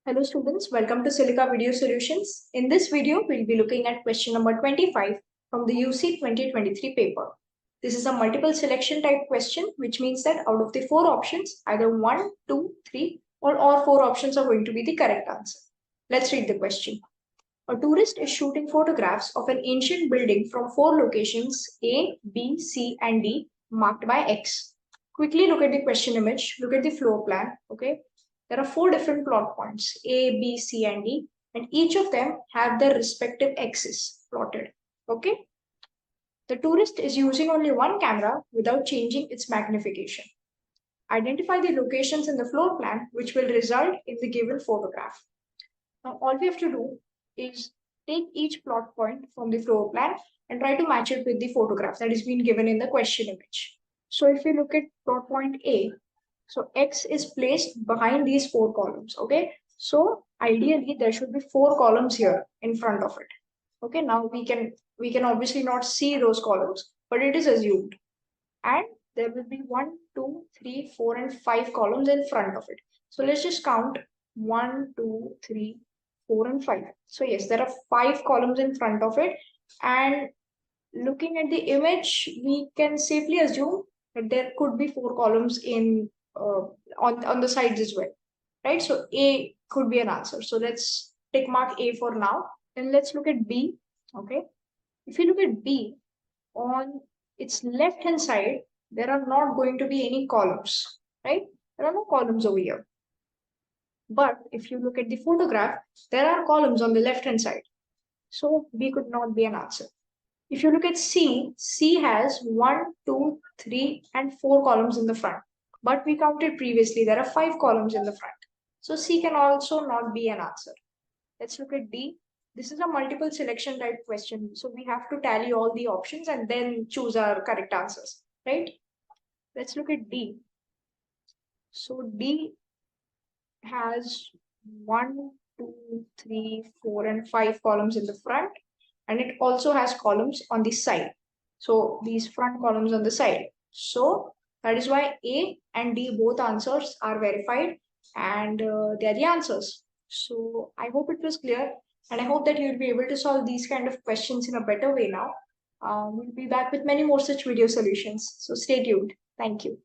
Hello students, welcome to SILICA Video Solutions. In this video, we'll be looking at question number 25 from the UCEED 2023 paper. This is a multiple selection type question, which means that out of the four options, either 1, 2, 3 or all four options are going to be the correct answer. Let's read the question. A tourist is shooting photographs of an ancient building from four locations A, B, C and D marked by X. Quickly look at the question image, look at the floor plan, okay? There are four different plot points, A, B, C, and D, and each of them have their respective axes plotted. Okay. The tourist is using only one camera without changing its magnification. Identify the locations in the floor plan which will result in the given photograph. Now, all we have to do is take each plot point from the floor plan and try to match it with the photograph that is being given in the question image. So if you look at plot point A, so X is placed behind these four columns, okay? So ideally there should be four columns here in front of it. Okay, now we can obviously not see those columns, but it is assumed. And there will be 1, 2, 3, 4, and 5 columns in front of it. So let's just count 1, 2, 3, 4, and 5. So yes, there are 5 columns in front of it. And looking at the image, we can safely assume that there could be 4 columns in on the sides as well, right? So A could be an answer. So let's tick mark A for now. And let's look at B. Okay. If you look at B, on its left hand side, there are not going to be any columns, right? There are no columns over here. But if you look at the photograph, there are columns on the left hand side. So B could not be an answer. If you look at C, C has 1, 2, 3, and 4 columns in the front. But we counted previously, there are 5 columns in the front. So C can also not be an answer. Let's look at D. This is a multiple selection type question. So we have to tally all the options and then choose our correct answers, right? Let's look at D. So D has 1, 2, 3, 4, and 5 columns in the front. And it also has columns on the side. So these front columns on the side. So that is why A and D both answers are verified and they are the answers. So I hope it was clear and I hope that you'll be able to solve these kind of questions in a better way now. We'll be back with many more such video solutions. So stay tuned. Thank you.